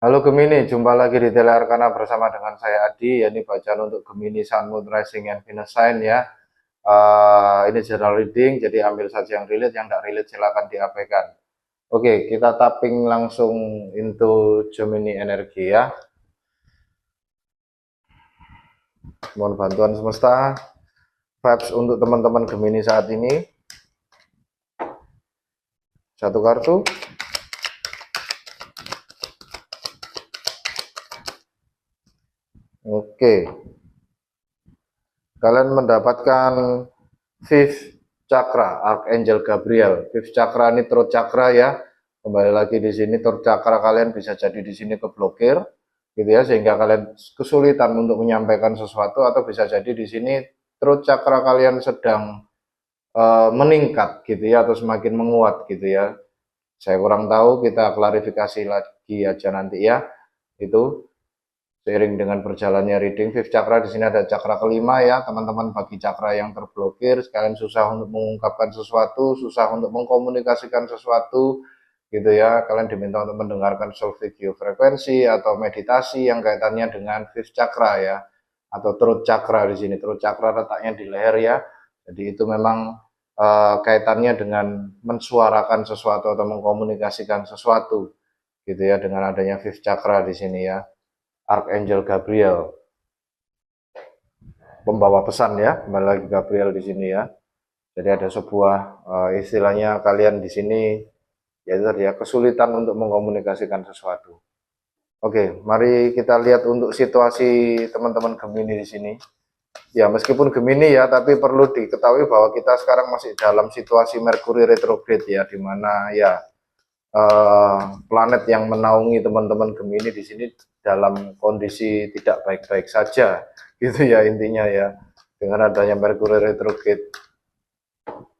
Halo Gemini, jumpa lagi di Tele Arkana bersama dengan saya Adi. Ya, ini bacaan untuk Gemini, Sun, Moon, Rising, and Venus Sign ya. Ini general reading, jadi ambil saja yang relate, yang tidak relate silakan diabaikan. Oke, kita tapping langsung into Gemini energi ya. Mohon bantuan semesta, vibes untuk teman-teman Gemini saat ini. Satu kartu. Oke, kalian mendapatkan Fifth Chakra, Archangel Gabriel. Fifth Chakra ini throat chakra ya. Kembali lagi di sini throat chakra kalian bisa jadi di sini keblokir gitu ya, sehingga kalian kesulitan untuk menyampaikan sesuatu, atau bisa jadi di sini throat chakra kalian sedang meningkat gitu ya, atau semakin menguat gitu ya. Saya kurang tahu, kita klarifikasi lagi aja nanti ya. Itu seiring dengan berjalannya reading fifth chakra. Di sini ada chakra kelima ya teman-teman. Bagi chakra yang terblokir, sekalian susah untuk mengungkapkan sesuatu, susah untuk mengkomunikasikan sesuatu gitu ya, kalian diminta untuk mendengarkan solfeggio frekuensi atau meditasi yang kaitannya dengan fifth chakra ya, atau throat chakra. Di sini throat chakra letaknya di leher ya, jadi itu memang kaitannya dengan mensuarakan sesuatu atau mengkomunikasikan sesuatu gitu ya, dengan adanya fifth chakra di sini ya. Archangel Gabriel, pembawa pesan ya, kembali lagi Gabriel di sini ya. Jadi ada sebuah istilahnya kalian di sini, yaitu ya kesulitan untuk mengkomunikasikan sesuatu. Oke, mari kita lihat untuk situasi teman-teman Gemini di sini. Ya, meskipun Gemini ya, tapi perlu diketahui bahwa kita sekarang masih dalam situasi Merkuri retrograde ya, di mana ya planet yang menaungi teman-teman Gemini di sini dalam kondisi tidak baik-baik saja, gitu ya intinya ya, dengan adanya Merkuri retrograde,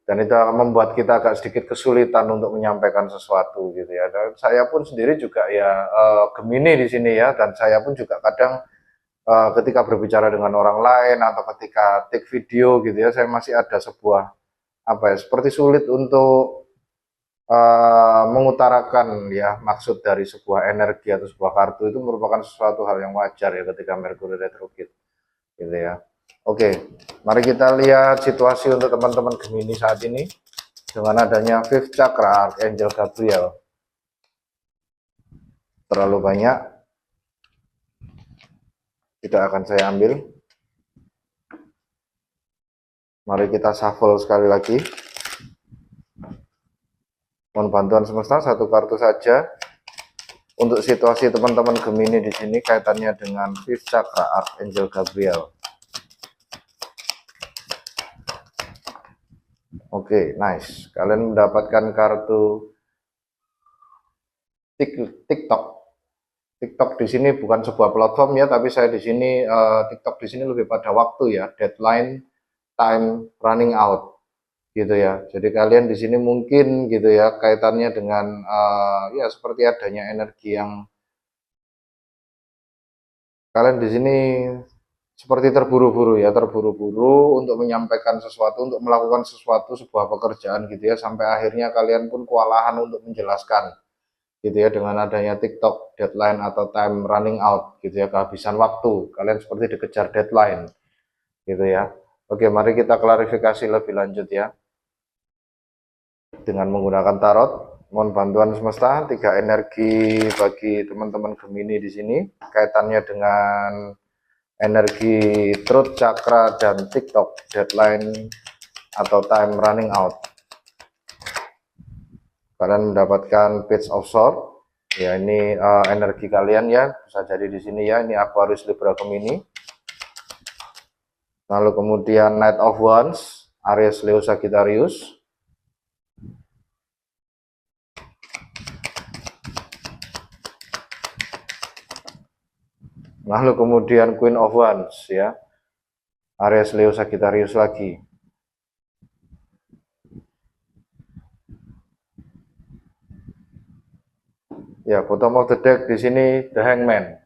dan itu akan membuat kita agak sedikit kesulitan untuk menyampaikan sesuatu gitu ya. Dan saya pun sendiri juga ya Gemini di sini ya, dan saya pun juga kadang ketika berbicara dengan orang lain atau ketika take video gitu ya, saya masih ada sebuah apa ya, seperti sulit untuk mengutarakan ya maksud dari sebuah energi atau sebuah kartu. Itu merupakan sesuatu hal yang wajar ya ketika Mercury retrograde gitu ya. Oke, mari kita lihat situasi untuk teman-teman Gemini saat ini dengan adanya Fifth Chakra Archangel Gabriel. Terlalu banyak, tidak akan saya ambil. Mari kita shuffle sekali lagi. Mohon bantuan semesta, satu kartu saja untuk situasi teman-teman Gemini di sini kaitannya dengan Fifth Chakra Archangel Gabriel. Oke, nice. Kalian mendapatkan kartu TikTok. TikTok di sini bukan sebuah platform ya, tapi saya di sini TikTok di sini lebih pada waktu ya, deadline, time running out gitu ya. Jadi kalian di sini mungkin gitu ya kaitannya dengan ya seperti adanya energi yang kalian di sini seperti terburu-buru ya, terburu-buru untuk menyampaikan sesuatu, untuk melakukan sesuatu, sebuah pekerjaan gitu ya, sampai akhirnya kalian pun kewalahan untuk menjelaskan gitu ya, dengan adanya TikTok deadline atau time running out gitu ya, kehabisan waktu, kalian seperti dikejar deadline gitu ya. Oke, mari kita klarifikasi lebih lanjut ya dengan menggunakan tarot. Mohon bantuan semesta, tiga energi bagi teman-teman Gemini di sini kaitannya dengan energi truth chakra dan TikTok deadline atau time running out. Kalian mendapatkan Page of Swords ya, ini energi kalian ya, bisa jadi di sini ya, ini Aquarius, Libra, Gemini. Lalu kemudian Knight of Wands, Aries, Leo, Sagittarius. Lalu kemudian Queen of Wands ya, Aries, Leo, Sagittarius lagi. Ya, bottom of the deck di sini The Hangman.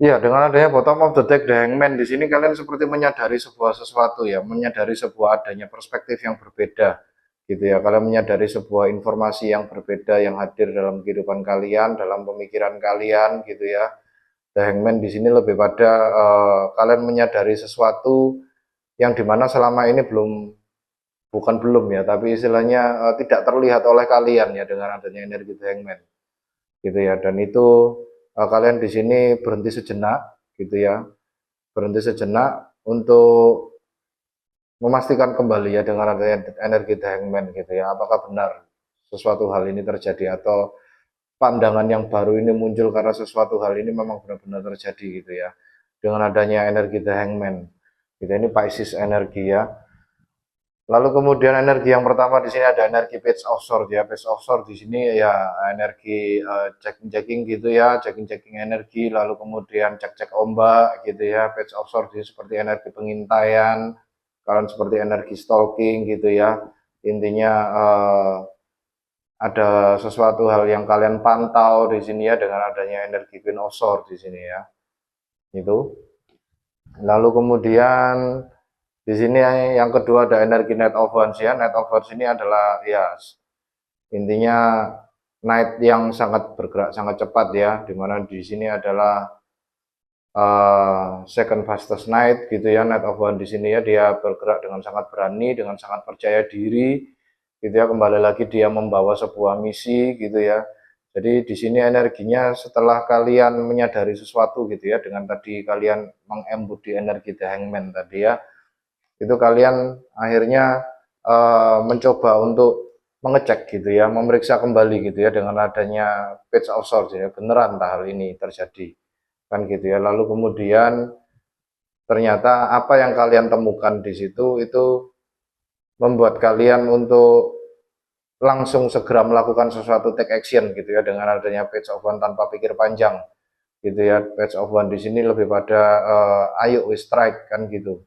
Iya, dengan adanya bottom of the deck The Hangman di sini kalian seperti menyadari sebuah sesuatu ya, menyadari sebuah adanya perspektif yang berbeda gitu ya. Kalian menyadari sebuah informasi yang berbeda yang hadir dalam kehidupan kalian, dalam pemikiran kalian gitu ya. The Hangman di sini lebih pada kalian menyadari sesuatu yang dimana selama ini bukan belum ya, tapi istilahnya tidak terlihat oleh kalian ya dengan adanya energi The Hangman gitu ya. Dan itu kalian di sini berhenti sejenak gitu ya, berhenti sejenak untuk memastikan kembali ya dengan adanya energi The Hangman gitu ya, apakah benar sesuatu hal ini terjadi atau pandangan yang baru ini muncul karena sesuatu hal ini memang benar-benar terjadi gitu ya dengan adanya energi The Hangman gitu. Ini Pisces energi ya. Lalu kemudian energi yang pertama di sini ada energi Page of Swords ya. Page of Swords di sini ya energi checking-checking gitu ya, checking-checking energi, lalu kemudian cek-cek ombak gitu ya. Page of Swords ini seperti energi pengintaian, kalian seperti energi stalking gitu ya. Intinya ada sesuatu hal yang kalian pantau di sini ya dengan adanya energi Queen of Swords di sini ya. Itu. Lalu kemudian di sini yang kedua ada energi Knight of Wands ya. Knight of Wands ini adalah ya intinya Knight yang sangat bergerak sangat cepat ya. Dimana di sini adalah second fastest Knight gitu ya. Knight of Wands di sini ya, dia bergerak dengan sangat berani, dengan sangat percaya diri gitu ya. Kembali lagi dia membawa sebuah misi gitu ya. Jadi di sini energinya setelah kalian menyadari sesuatu gitu ya, dengan tadi kalian mengembudi energi The Hangman tadi ya, itu kalian akhirnya mencoba untuk mengecek gitu ya, memeriksa kembali gitu ya dengan adanya Page of Swords ya, beneran tak hal ini terjadi kan gitu ya. Lalu kemudian ternyata apa yang kalian temukan di situ itu membuat kalian untuk langsung segera melakukan sesuatu, take action gitu ya dengan adanya Page of Wands tanpa pikir panjang gitu ya. Page of Wands di sini lebih pada ayo we strike kan gitu.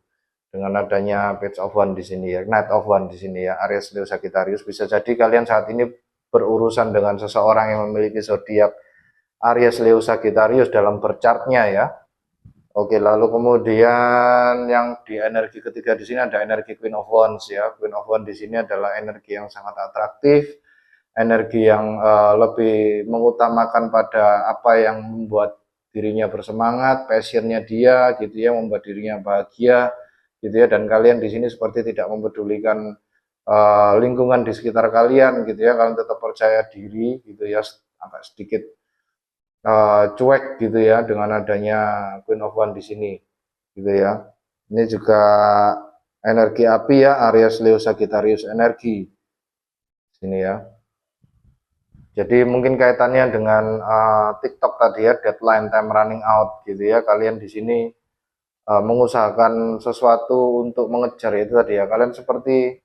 Dengan adanya Page of Wands di sini ya, Knight of Wands di sini ya, Aries, Leo, Sagittarius, bisa jadi kalian saat ini berurusan dengan seseorang yang memiliki zodiak Aries, Leo, Sagittarius dalam berchartnya ya. Oke, lalu kemudian yang di energi ketiga di sini ada energi Queen of Wands ya. Queen of Wands di sini adalah energi yang sangat atraktif, energi yang lebih mengutamakan pada apa yang membuat dirinya bersemangat, passionnya dia gitu ya, membuat dirinya bahagia gitu ya. Dan kalian di sini seperti tidak mempedulikan lingkungan di sekitar kalian gitu ya. Kalian tetap percaya diri gitu ya, agak sedikit cuek gitu ya dengan adanya Queen of Wands di sini gitu ya. Ini juga energi api ya, Aries, Leo, Sagittarius energi sini ya. Jadi mungkin kaitannya dengan TikTok tadi ya, deadline time running out gitu ya. Kalian di sini mengusahakan sesuatu untuk mengejar itu tadi ya. Kalian seperti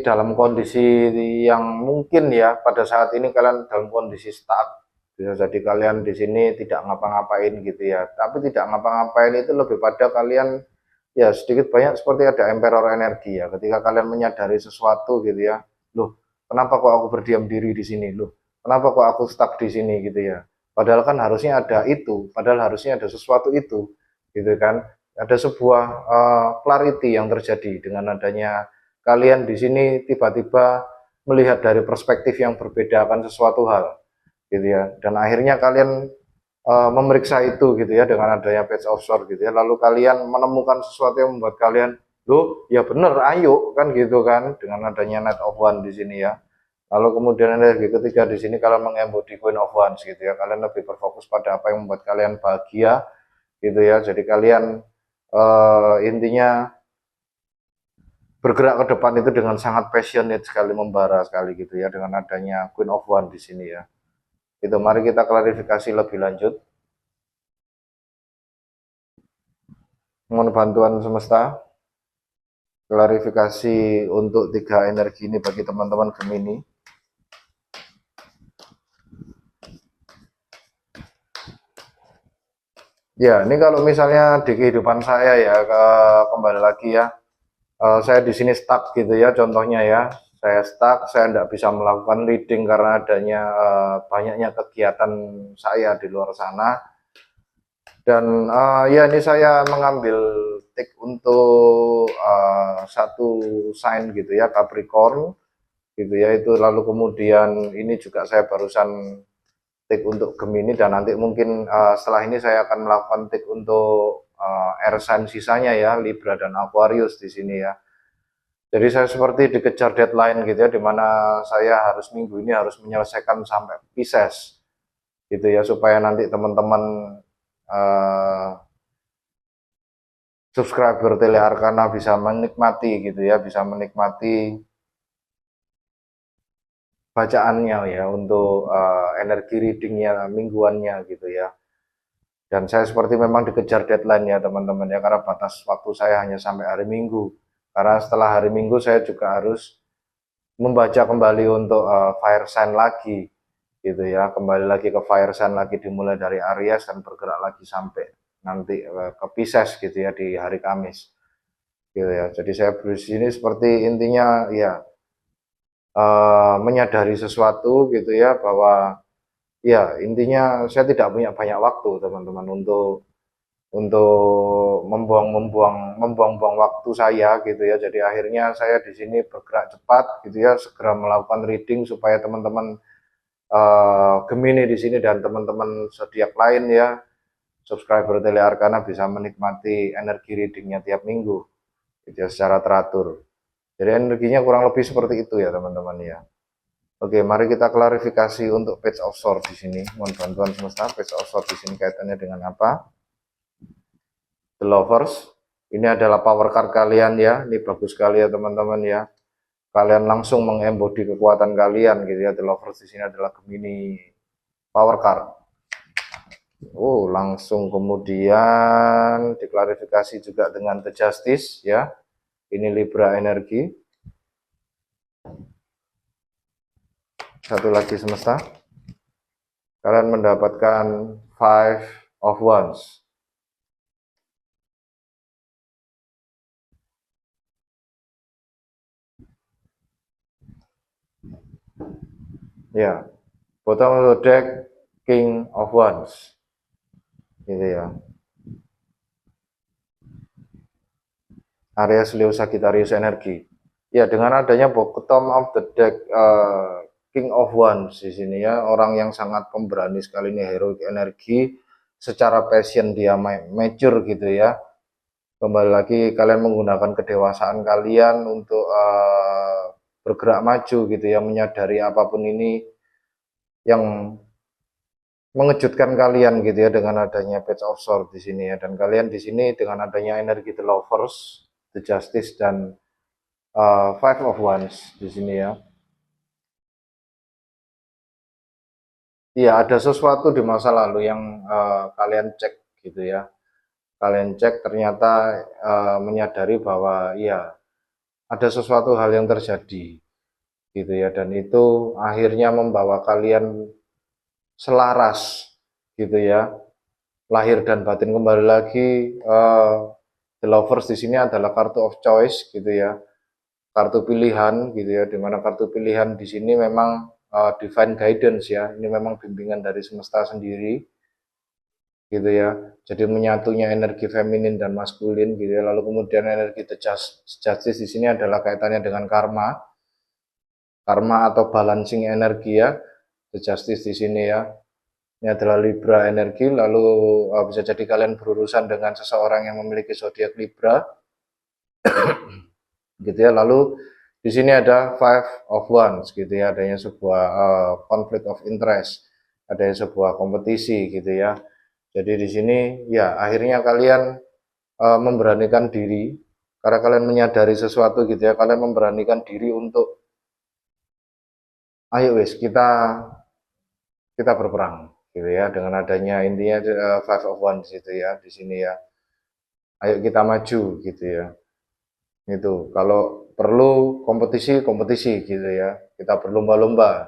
dalam kondisi yang mungkin ya pada saat ini kalian dalam kondisi stuck. Bisa jadi kalian di sini tidak ngapa-ngapain gitu ya. Tapi tidak ngapa-ngapain itu lebih pada kalian ya sedikit banyak seperti ada emperor energi ya. Ketika kalian menyadari sesuatu gitu ya. Loh, kenapa kok aku berdiam diri di sini? Loh, kenapa kok aku stuck di sini gitu ya. Padahal kan harusnya ada itu, padahal harusnya ada sesuatu itu gitu kan. Ada sebuah clarity yang terjadi dengan adanya kalian di sini tiba-tiba melihat dari perspektif yang berbeda akan sesuatu hal gitu ya. Dan akhirnya kalian memeriksa itu gitu ya dengan adanya Page of Swords gitu ya. Lalu kalian menemukan sesuatu yang membuat kalian, loh, ya bener, ayo kan gitu kan dengan adanya Knight of Wands di sini ya. Lalu kemudian energi ketiga di sini kalian mengembodi Queen of Wands gitu ya. Kalian lebih berfokus pada apa yang membuat kalian bahagia gitu ya. Jadi kalian intinya bergerak ke depan itu dengan sangat passionate sekali, membara sekali gitu ya dengan adanya Queen of Wands di sini ya. Itu mari kita klarifikasi lebih lanjut. Mohon bantuan semesta. Klarifikasi untuk 3 energi ini bagi teman-teman Gemini. Ya, ini kalau misalnya di kehidupan saya ya, kembali lagi ya, saya di sini stuck gitu ya, contohnya ya, saya stuck, saya tidak bisa melakukan leading karena adanya banyaknya kegiatan saya di luar sana. Dan ya ini saya mengambil take untuk satu sign gitu ya, Capricorn gitu ya, itu lalu kemudian ini juga saya barusan take untuk Gemini, dan nanti mungkin setelah ini saya akan melakukan take untuk air sign sisanya ya, Libra dan Aquarius di sini ya. Jadi saya seperti dikejar deadline gitu ya, dimana saya harus minggu ini harus menyelesaikan sampai Pisces gitu ya, supaya nanti teman-teman subscriber Tele Arkana bisa menikmati gitu ya, bisa menikmati bacaannya ya untuk energi readingnya mingguannya gitu ya. Dan saya seperti memang dikejar deadline ya teman-teman ya, karena batas waktu saya hanya sampai hari Minggu. Karena setelah hari Minggu saya juga harus membaca kembali untuk fire sign lagi gitu ya, kembali lagi ke fire sign lagi, dimulai dari Aries dan bergerak lagi sampai nanti ke Pisces gitu ya di hari Kamis gitu ya. Jadi saya di sini seperti intinya ya menyadari sesuatu gitu ya, bahwa ya intinya saya tidak punya banyak waktu teman-teman untuk membuang-buang waktu saya gitu ya. Jadi akhirnya saya di sini bergerak cepat gitu ya, segera melakukan reading supaya teman-teman Gemini di sini dan teman-teman zodiak lain ya, subscriber Tele Arkana bisa menikmati energi readingnya tiap minggu gitu ya, secara teratur. Jadi energinya kurang lebih seperti itu ya teman-teman ya. Oke, mari kita klarifikasi untuk page of sword di sini. Mohon bantuan semesta, page of sword di sini kaitannya dengan apa? The Lovers. Ini adalah power card kalian ya. Ini bagus sekali ya teman-teman ya. Kalian langsung mengembodi kekuatan kalian gitu ya. The Lovers di sini adalah Gemini power card. Langsung kemudian diklarifikasi juga dengan The Justice ya. Ini Libra energi. Satu lagi semesta. Kalian mendapatkan Five of Wands. Ya, bottom of the deck King of Wands. Gitu ya. Aries, Leo, Sagittarius energi. Ya, dengan adanya bottom of the deck King of Wands di sini ya, orang yang sangat pemberani sekali ini, heroic energi, secara passion dia mature gitu ya. Kembali lagi kalian menggunakan kedewasaan kalian untuk bergerak maju gitu ya, menyadari apapun ini yang mengejutkan kalian gitu ya dengan adanya Page of Swords di sini ya, dan kalian di sini dengan adanya energi The Lovers, The Justice dan Five of Wands di sini ya. Iya, ada sesuatu di masa lalu yang kalian cek gitu ya. Kalian cek ternyata menyadari bahwa ya ada sesuatu hal yang terjadi gitu ya, dan itu akhirnya membawa kalian selaras gitu ya. Lahir dan batin kembali lagi. The Lovers di sini adalah kartu of choice gitu ya. Kartu pilihan gitu ya, dimana kartu pilihan di sini memang divine guidance ya, ini memang bimbingan dari semesta sendiri gitu ya. Jadi menyatunya energi feminin dan maskulin gitu ya. Lalu kemudian energi justice di sini adalah kaitannya dengan karma atau balancing energi ya. The justice di sini ya, ini adalah Libra energi. Lalu bisa jadi kalian berurusan dengan seseorang yang memiliki zodiak Libra gitu ya. Lalu di sini ada Five of Wands gitu ya, adanya sebuah conflict of interest, adanya sebuah kompetisi gitu ya. Jadi di sini ya akhirnya kalian memberanikan diri karena kalian menyadari sesuatu gitu ya, kalian memberanikan diri untuk ayo wis kita berperang gitu ya, dengan adanya intinya Five of Wands gitu ya di sini ya. Ayo kita maju gitu ya. Itu kalau perlu kompetisi gitu ya, kita berlomba-lomba,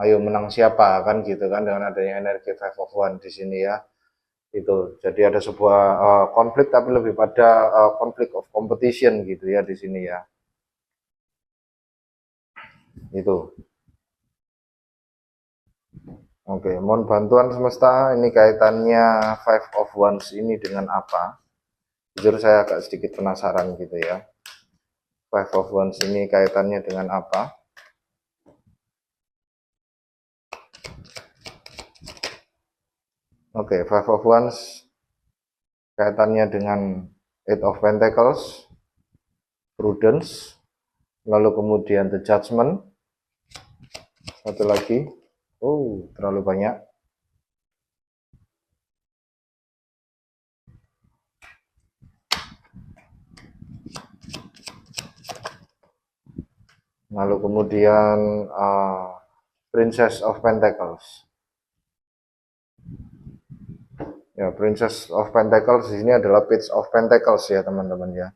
ayo menang siapa kan gitu kan, dengan adanya energi Five of One di sini ya. Itu jadi ada sebuah konflik, tapi lebih pada konflik of competition gitu ya di sini ya. Itu Oke, mohon bantuan semesta, ini kaitannya Five of Wands ini dengan apa? Jujur saya agak sedikit penasaran gitu ya. Five of Wands ini kaitannya dengan apa? Oke, Five of Wands kaitannya dengan Eight of Pentacles, Prudence, lalu kemudian The Judgment, satu lagi, terlalu banyak. Lalu kemudian Princess of Pentacles. Ya, Princess of Pentacles di sini adalah Page of Pentacles ya teman-teman ya.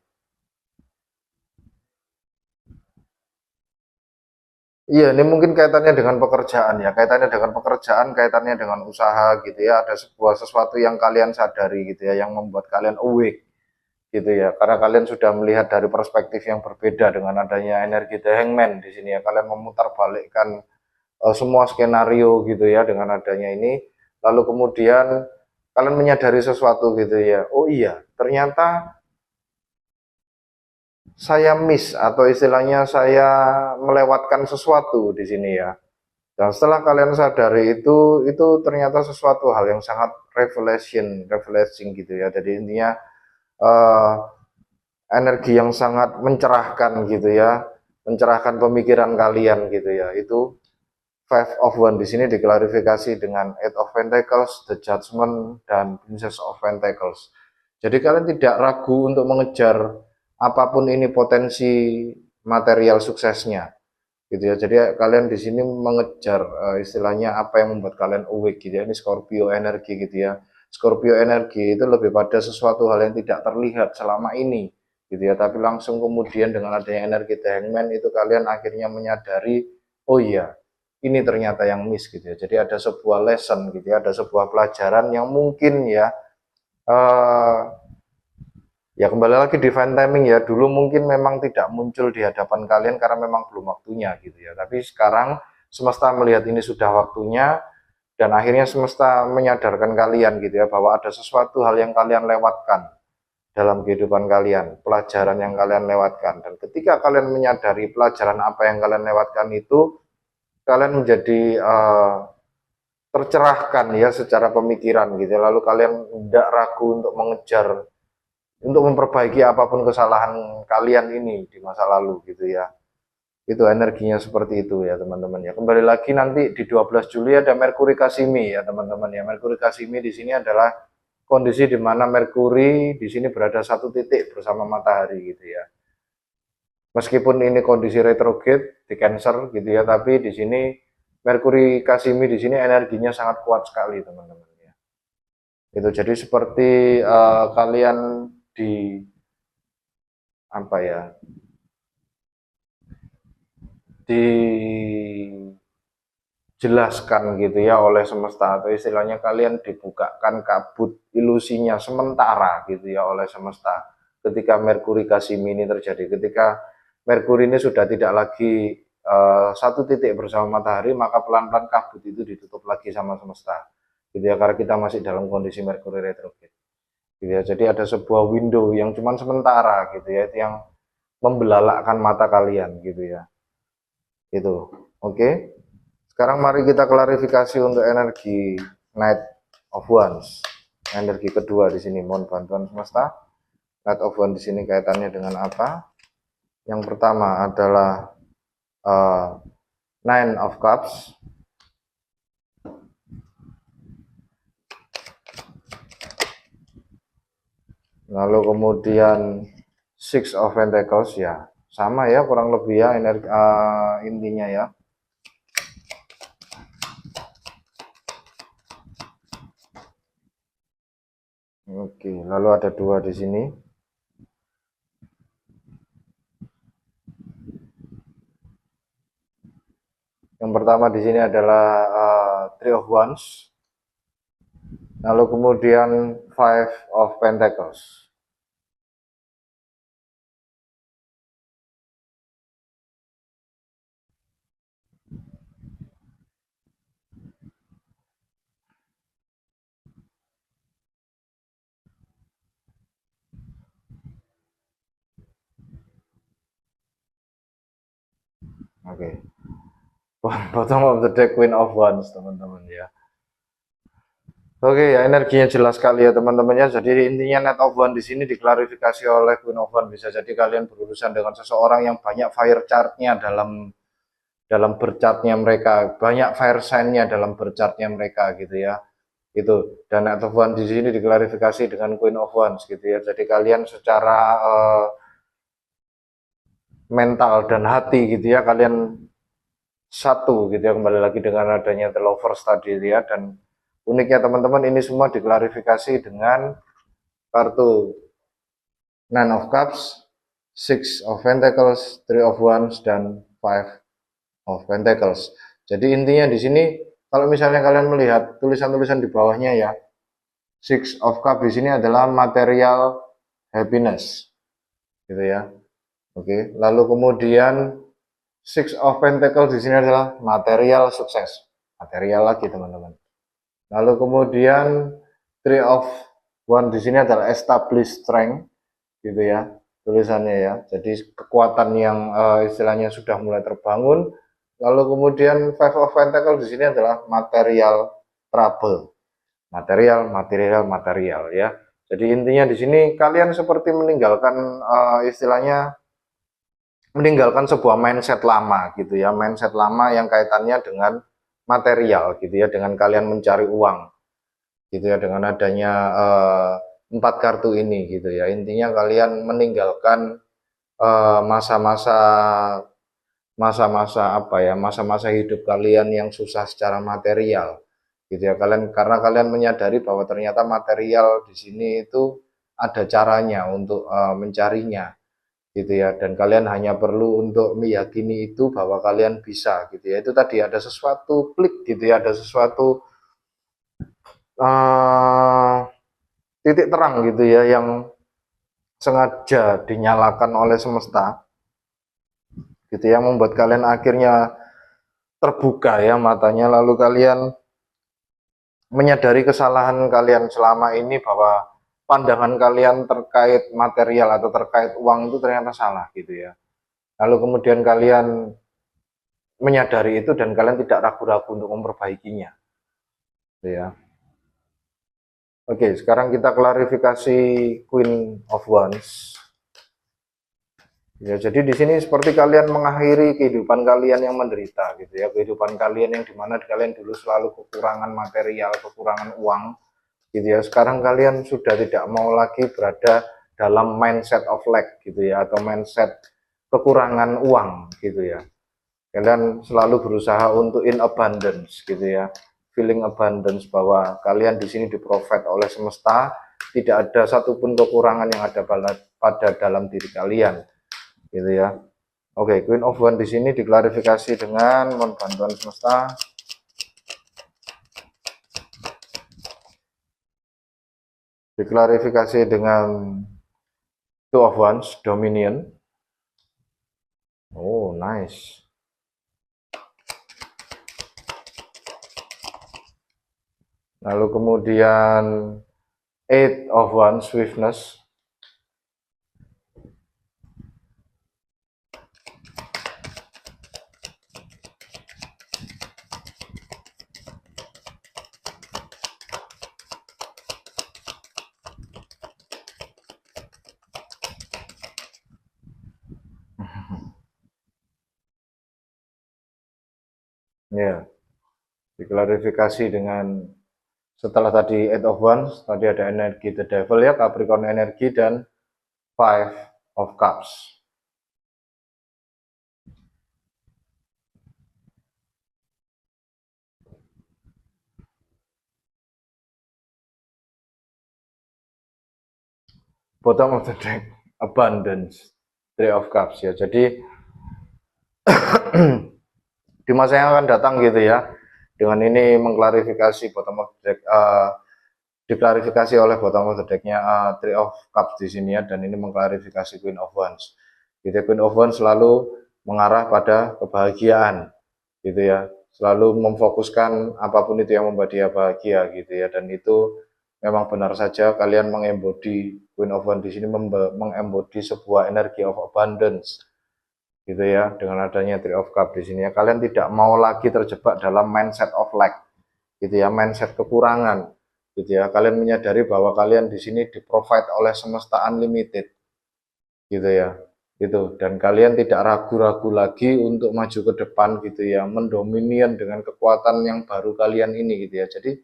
Iya, ini mungkin kaitannya dengan pekerjaan ya, kaitannya dengan pekerjaan, kaitannya dengan usaha gitu ya. Ada sebuah sesuatu yang kalian sadari gitu ya, yang membuat kalian awake gitu ya. Karena kalian sudah melihat dari perspektif yang berbeda dengan adanya energi The Hangman di sini ya. Kalian memutarbalikkan semua skenario gitu ya dengan adanya ini. Lalu kemudian kalian menyadari sesuatu gitu ya. Oh iya, ternyata saya miss atau istilahnya saya melewatkan sesuatu di sini ya. Dan setelah kalian sadari itu ternyata sesuatu hal yang sangat revelation gitu ya. Jadi intinya uh, energi yang sangat mencerahkan gitu ya, mencerahkan pemikiran kalian gitu ya. Itu Five of One di sini diklarifikasi dengan Eight of Pentacles, The Judgment, dan Princess of Pentacles. Jadi kalian tidak ragu untuk mengejar apapun ini potensi material suksesnya, gitu ya. Jadi kalian di sini mengejar istilahnya apa yang membuat kalian awake gitu ya. Ini Scorpio energi gitu ya. Scorpio energi itu lebih pada sesuatu hal yang tidak terlihat selama ini, gitu ya. Tapi langsung kemudian dengan adanya energi The Hangman itu kalian akhirnya menyadari, oh iya, ini ternyata yang miss gitu ya. Jadi ada sebuah lesson gitu ya, ada sebuah pelajaran yang mungkin ya ya kembali lagi divine timing ya. Dulu mungkin memang tidak muncul di hadapan kalian karena memang belum waktunya gitu ya. Tapi sekarang semesta melihat ini sudah waktunya dan akhirnya semesta menyadarkan kalian gitu ya bahwa ada sesuatu hal yang kalian lewatkan dalam kehidupan kalian, pelajaran yang kalian lewatkan. Dan ketika kalian menyadari pelajaran apa yang kalian lewatkan itu, kalian menjadi tercerahkan ya secara pemikiran gitu. Lalu kalian tidak ragu untuk mengejar, untuk memperbaiki apapun kesalahan kalian ini di masa lalu gitu ya. Itu energinya seperti itu ya teman-teman ya. Kembali lagi nanti di 12 Juli ada Merkuri Kasimi ya teman-teman ya. Merkuri Kasimi di sini adalah kondisi di mana Merkuri di sini berada satu titik bersama matahari gitu ya. Meskipun ini kondisi retrograde di Cancer gitu ya, tapi di sini Merkuri Kasimi di sini energinya sangat kuat sekali teman-teman ya. Itu jadi seperti kalian di apa ya, dijelaskan gitu ya oleh semesta atau istilahnya kalian dibukakan kabut ilusinya sementara gitu ya oleh semesta ketika Merkuri Kasimi ini terjadi. Ketika Merkuri ini sudah tidak lagi satu titik bersama matahari, maka pelan-pelan kabut itu ditutup lagi sama semesta gitu ya, karena kita masih dalam kondisi Merkuri retrograde gitu ya. Jadi ada sebuah window yang cuman sementara gitu ya, itu yang membelalakkan mata kalian gitu ya. Itu. Oke. Sekarang mari kita klarifikasi untuk energi Knight of Wands. Energi kedua di sini, mohon bantuan semesta. Knight of Wands di sini kaitannya dengan apa? Yang pertama adalah Nine of Cups. Lalu kemudian Six of Pentacles ya. Sama ya kurang lebih ya energi intinya ya. Oke, lalu ada dua di sini. Yang pertama di sini adalah Three of Wands. Lalu kemudian Five of Pentacles. Oke. Bottom of the deck Queen of Wands, teman-teman ya. Oke ya, energinya jelas sekali ya teman-teman ya. Jadi intinya Knight of Wands di sini diklarifikasi oleh Queen of Wands. Bisa jadi kalian berurusan dengan seseorang yang banyak fire chart-nya dalam berchartnya mereka, banyak fire sign-nya dalam berchartnya mereka gitu ya. Itu. Dan Knight of Wands di sini diklarifikasi dengan Queen of Wands gitu ya. Jadi kalian secara mental dan hati gitu ya, kalian satu gitu ya, kembali lagi dengan adanya The Lovers tadi ya. Dan uniknya teman-teman, ini semua diklarifikasi dengan kartu Nine of Cups, Six of Pentacles, Three of Wands, dan Five of Pentacles. Jadi intinya di sini, kalau misalnya kalian melihat tulisan-tulisan di bawahnya ya, Six of Cups di sini adalah material happiness, gitu ya. Oke, lalu kemudian Six of Pentacles di sini adalah material sukses, material lagi teman-teman. Lalu kemudian Three of Wands di sini adalah established strength, gitu ya tulisannya ya. Jadi kekuatan yang istilahnya sudah mulai terbangun. Lalu kemudian Five of Pentacles di sini adalah material trouble, material ya. Jadi intinya di sini kalian seperti meninggalkan istilahnya meninggalkan sebuah mindset lama gitu ya, mindset lama yang kaitannya dengan material gitu ya, dengan kalian mencari uang gitu ya, dengan adanya empat kartu ini gitu ya. Intinya kalian meninggalkan masa-masa masa-masa apa ya, masa-masa hidup kalian yang susah secara material gitu ya. Karena kalian menyadari bahwa ternyata material di sini itu ada caranya untuk mencarinya gitu ya, dan kalian hanya perlu untuk meyakini itu bahwa kalian bisa gitu ya. Itu tadi ada sesuatu klik gitu ya, ada sesuatu titik terang gitu ya yang sengaja dinyalakan oleh semesta gitu ya, membuat kalian akhirnya terbuka ya matanya, lalu kalian menyadari kesalahan kalian selama ini bahwa pandangan kalian terkait material atau terkait uang itu ternyata salah gitu ya. Lalu kemudian kalian menyadari itu dan kalian tidak ragu-ragu untuk memperbaikinya gitu ya. Oke, sekarang kita klarifikasi Queen of Wands. Ya, jadi di sini seperti kalian mengakhiri kehidupan kalian yang menderita gitu ya, kehidupan kalian yang dimana kalian dulu selalu kekurangan material, kekurangan uang gitu ya. Sekarang kalian sudah tidak mau lagi berada dalam mindset of lack gitu ya, atau mindset kekurangan uang gitu ya. Kalian selalu berusaha untuk in abundance gitu ya, feeling abundance, bahwa kalian di sini di-provide oleh semesta, tidak ada satupun kekurangan yang ada pada dalam diri kalian gitu ya. Oke, Queen of Wands di sini diklarifikasi dengan mohon bantuan semesta. Diklarifikasi dengan Two of Wands, Dominion. Oh, nice. Lalu kemudian Eight of Wands, Swiftness. Ya, diklarifikasi dengan setelah tadi Eight of Wands, tadi ada energi The Devil ya, Capricorn energi, dan Five of Cups. Bottom of the deck, Abundance, Three of Cups ya. Jadi di masa yang akan datang gitu ya, dengan ini mengklarifikasi bottom of the deck, diklarifikasi oleh bottom of the decknya Three of Cups di sini ya, dan ini mengklarifikasi Queen of Wands. Gitu ya, Queen of Wands selalu mengarah pada kebahagiaan gitu ya, selalu memfokuskan apapun itu yang membuat dia bahagia gitu ya, dan itu memang benar saja kalian mengembodi Queen of Wands di sini, mengembodi sebuah energi of abundance gitu ya, dengan adanya Three of Cups di sini ya, kalian tidak mau lagi terjebak dalam mindset of lack, gitu ya, mindset kekurangan, gitu ya. Kalian menyadari bahwa kalian di sini di-provide oleh semesta unlimited, gitu ya. Gitu, dan kalian tidak ragu-ragu lagi untuk maju ke depan, gitu ya, mendominion dengan kekuatan yang baru kalian ini, gitu ya. Jadi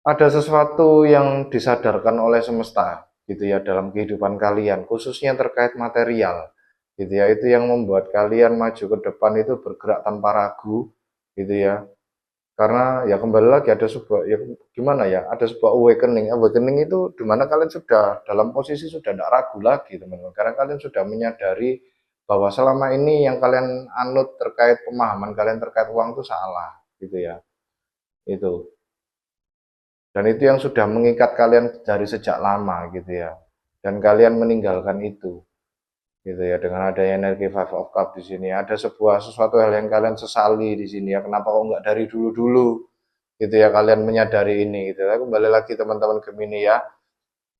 ada sesuatu yang disadarkan oleh semesta, gitu ya, dalam kehidupan kalian, khususnya terkait material, gitu ya. Itu yang membuat kalian maju ke depan itu bergerak tanpa ragu, gitu ya. Karena ya kembali lagi ada sebuah, ya gimana ya, ada sebuah awakening itu dimana kalian sudah dalam posisi sudah tidak ragu lagi, teman-teman, karena kalian sudah menyadari bahwa selama ini yang kalian anut terkait pemahaman kalian terkait uang itu salah, gitu ya. Itu, dan itu yang sudah mengikat kalian dari sejak lama, gitu ya, dan kalian meninggalkan itu, gitu ya. Dengan adanya energi Five of Cup di sini ada sesuatu hal yang kalian sesali di sini ya, kenapa kok nggak dari dulu-dulu, gitu ya, kalian menyadari ini, gitu ya. Kembali lagi teman-teman Gemini ya,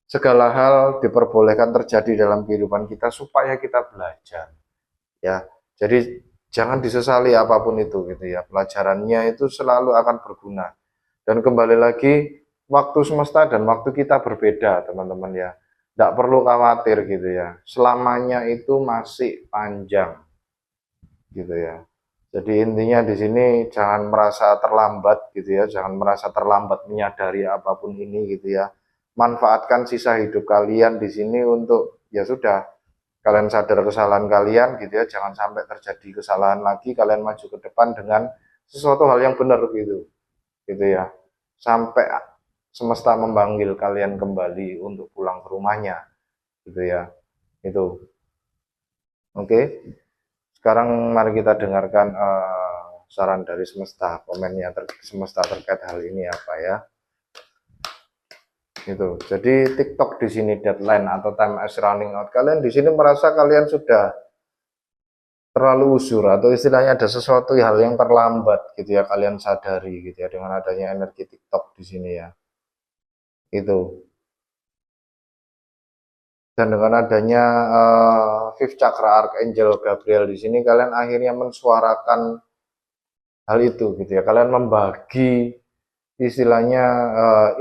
segala hal diperbolehkan terjadi dalam kehidupan kita supaya kita belajar ya. Jadi jangan disesali apapun itu, gitu ya, pelajarannya itu selalu akan berguna. Dan kembali lagi, waktu semesta dan waktu kita berbeda, teman-teman ya. Tidak perlu khawatir, gitu ya. Selamanya itu masih panjang, gitu ya. Jadi intinya di sini jangan merasa terlambat, gitu ya. Jangan merasa terlambat menyadari apapun ini, gitu ya. Manfaatkan sisa hidup kalian di sini untuk, ya sudah, kalian sadar kesalahan kalian, gitu ya. Jangan sampai terjadi kesalahan lagi, kalian maju ke depan dengan sesuatu hal yang benar, gitu ya, sampai semesta memanggil kalian kembali untuk pulang ke rumahnya, gitu ya. Itu oke. Sekarang mari kita dengarkan saran dari semesta, komennya semesta terkait hal ini apa ya. Itu jadi TikTok di sini deadline atau time is running out, kalian di sini merasa kalian sudah terlalu usur, atau istilahnya ada sesuatu hal yang terlambat, gitu ya, kalian sadari, gitu ya, dengan adanya energi TikTok di sini ya. Itu, dan dengan adanya Fifth Chakra Archangel Gabriel di sini, kalian akhirnya mensuarakan hal itu, gitu ya. Kalian membagi istilahnya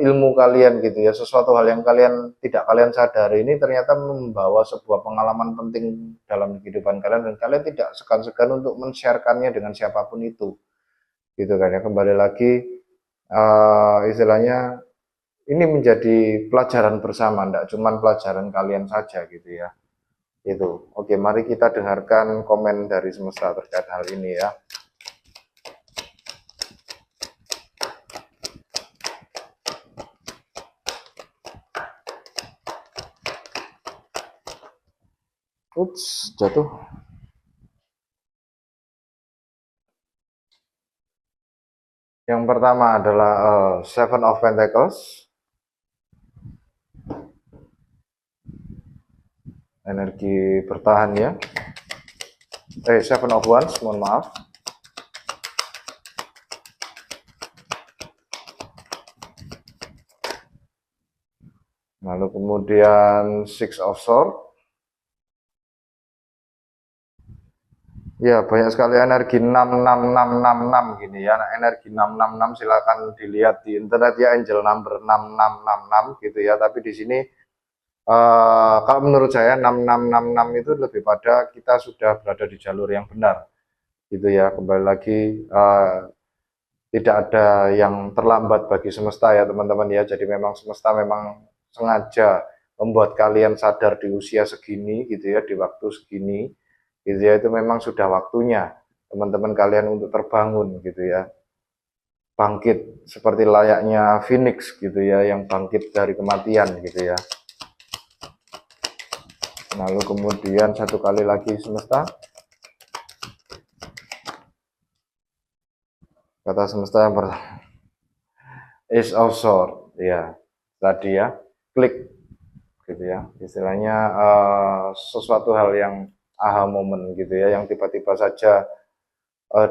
ilmu kalian, gitu ya. Sesuatu hal yang kalian tidak kalian sadari ini ternyata membawa sebuah pengalaman penting dalam kehidupan kalian, dan kalian tidak segan-segan untuk men-sharekannya dengan siapapun itu, gitu kan ya. Kembali lagi, istilahnya ini menjadi pelajaran bersama, tidak cuma pelajaran kalian saja, gitu ya. Itu oke, mari kita dengarkan komen dari semesta terkait hal ini ya. Ups, jatuh. Yang pertama adalah Seven of Pentacles, energi bertahan ya. Seven of Wands, mohon maaf. Lalu kemudian Six of Swords. Ya, banyak sekali energi 66666 gini ya. Nah, energi 666 silakan dilihat di internet ya, angel number 6666 gitu ya. Tapi di sini kalau menurut saya 6666 itu lebih pada kita sudah berada di jalur yang benar, gitu ya. Kembali lagi, tidak ada yang terlambat bagi semesta ya teman-teman ya. Jadi memang semesta memang sengaja membuat kalian sadar di usia segini, gitu ya, di waktu segini, gitu ya. Itu memang sudah waktunya teman-teman kalian untuk terbangun, gitu ya, bangkit seperti layaknya Phoenix, gitu ya, yang bangkit dari kematian, gitu ya. Lalu kemudian satu kali lagi semesta, kata semesta yang pertama, Ace of Swords ya, tadi ya, klik, gitu ya, istilahnya sesuatu hal yang aha moment, gitu ya, yang tiba-tiba saja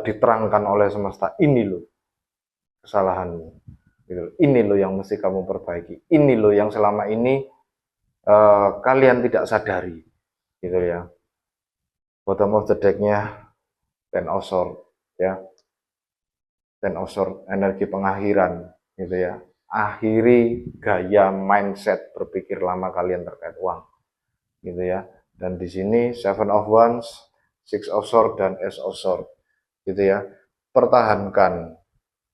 diterangkan oleh semesta, ini loh kesalahanmu, gitu. Ini loh yang mesti kamu perbaiki, ini loh yang selama ini kalian tidak sadari, gitu ya. Bottom of the deck-nya Ten of Swords ya. Ten of Swords, energi pengakhiran gitu ya. Akhiri gaya mindset berpikir lama kalian terkait uang gitu ya. Dan di sini Seven of Wands, Six of Swords dan Ace of Swords gitu ya. Pertahankan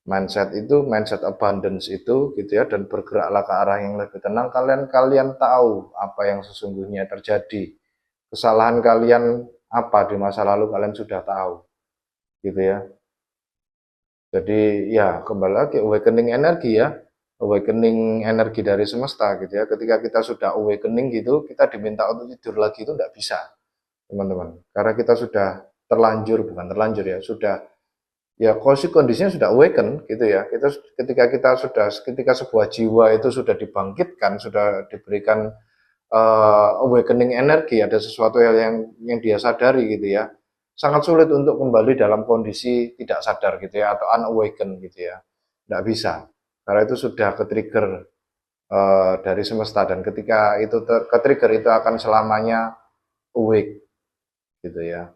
mindset itu, mindset abundance itu gitu ya, dan bergeraklah ke arah yang lebih tenang. Kalian tahu apa yang sesungguhnya terjadi, kesalahan kalian apa di masa lalu kalian sudah tahu gitu ya. Jadi ya kembali lagi awakening energi ya, awakening energi dari semesta gitu ya. Ketika kita sudah awakening gitu, kita diminta untuk tidur lagi itu tidak bisa teman-teman, karena kita sudah terlanjur, bukan terlanjur ya, sudah ya kondisinya sudah awaken gitu ya. Ketika sebuah jiwa itu sudah dibangkitkan, sudah diberikan awakening energi, ada sesuatu yang dia sadari gitu ya, sangat sulit untuk kembali dalam kondisi tidak sadar gitu ya, atau unawaken gitu ya, tidak bisa, karena itu sudah ke-trigger dari semesta, dan ketika itu ke-trigger itu akan selamanya awake gitu ya.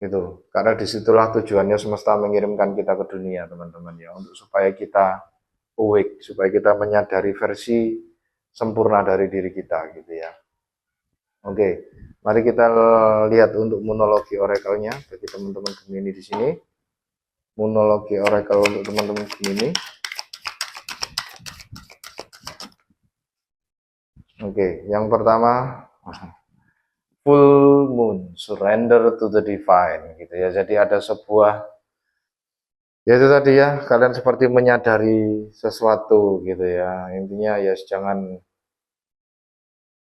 Gitu. Karena disitulah tujuannya semesta mengirimkan kita ke dunia, teman-teman ya, untuk supaya kita awake, supaya kita menyadari versi sempurna dari diri kita gitu ya. Oke, mari kita lihat untuk monologi oracle-nya bagi teman-teman Gemini di sini. Monologi oracle untuk teman-teman Gemini. Oke, yang pertama full moon, surrender to the divine gitu ya. Jadi ada sebuah, ya itu tadi ya, kalian seperti menyadari sesuatu gitu ya. Intinya ya jangan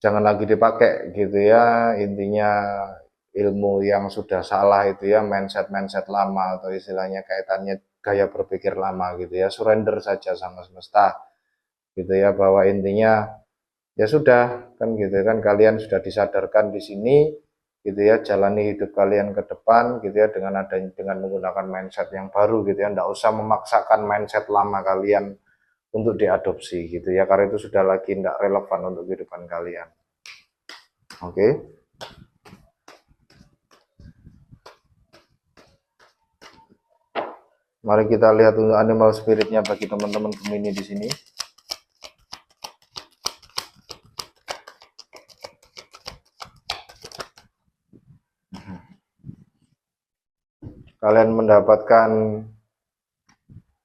lagi dipakai gitu ya. Intinya ilmu yang sudah salah itu ya, mindset lama, atau istilahnya kaitannya gaya berpikir lama gitu ya. Surrender saja sama semesta gitu ya, bahwa intinya ya sudah kan gitu kan, kalian sudah disadarkan di sini gitu ya, jalani hidup kalian ke depan gitu ya, dengan menggunakan mindset yang baru gitu ya. Nggak usah memaksakan mindset lama kalian untuk diadopsi gitu ya, karena itu sudah lagi tidak relevan untuk kehidupan kalian. Oke. Mari kita lihat untuk animal spiritnya bagi teman-teman Gemini di sini. Kalian mendapatkan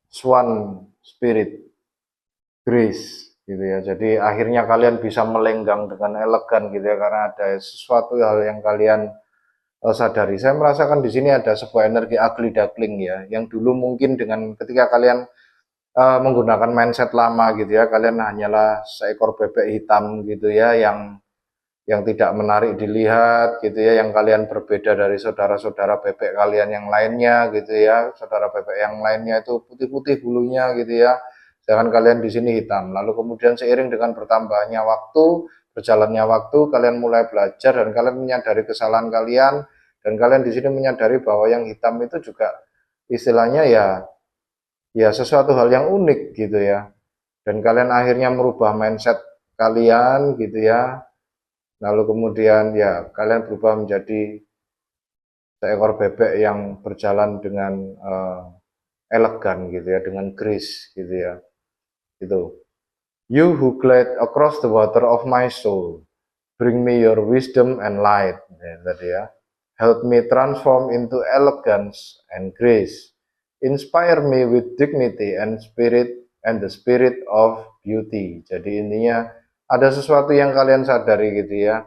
Swan Spirit, Grace gitu ya. Jadi akhirnya kalian bisa melenggang dengan elegan gitu ya, karena ada sesuatu hal yang kalian sadari. Saya merasakan di sini ada sebuah energi ugly duckling ya, yang dulu mungkin dengan ketika kalian menggunakan mindset lama gitu ya, kalian hanyalah seekor bebek hitam gitu ya, yang tidak menarik dilihat gitu ya, yang kalian berbeda dari saudara-saudara bebek kalian yang lainnya gitu ya. Saudara bebek yang lainnya itu putih-putih bulunya gitu ya, sedangkan kalian di sini hitam. Lalu kemudian seiring dengan bertambahnya waktu, berjalannya waktu, kalian mulai belajar dan kalian menyadari kesalahan kalian, dan kalian di sini menyadari bahwa yang hitam itu juga istilahnya ya sesuatu hal yang unik gitu ya. Dan kalian akhirnya merubah mindset kalian gitu ya. Lalu kemudian ya kalian berubah menjadi seekor bebek yang berjalan dengan elegan gitu ya, dengan grace gitu ya. Itu. You who glide across the water of my soul, bring me your wisdom and light. Ya, tadi ya. Help me transform into elegance and grace. Inspire me with dignity and the spirit of beauty. Jadi intinya ada sesuatu yang kalian sadari gitu ya,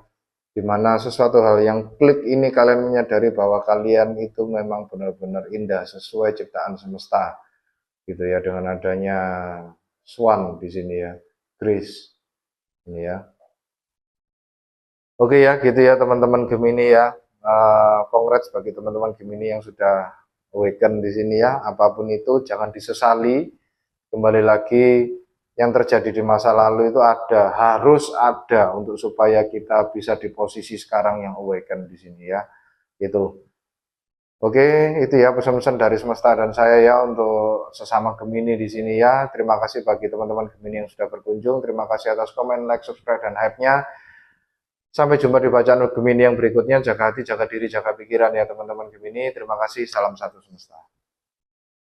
dimana sesuatu hal yang klik ini, kalian menyadari bahwa kalian itu memang benar-benar indah sesuai ciptaan semesta gitu ya, dengan adanya Swan di sini ya, Grace ini ya. Oke ya gitu ya teman-teman Gemini ya. Congrats bagi teman-teman Gemini yang sudah awaken di sini ya. Apapun itu jangan disesali. Kembali lagi, yang terjadi di masa lalu itu harus ada untuk supaya kita bisa di posisi sekarang yang awaken di sini ya. Itu. Oke, itu ya pesan-pesan dari semesta dan saya ya untuk sesama Gemini di sini ya. Terima kasih bagi teman-teman Gemini yang sudah berkunjung. Terima kasih atas komen, like, subscribe, dan hype-nya. Sampai jumpa di bacaan Gemini yang berikutnya. Jaga hati, jaga diri, jaga pikiran ya teman-teman Gemini. Terima kasih, salam satu semesta.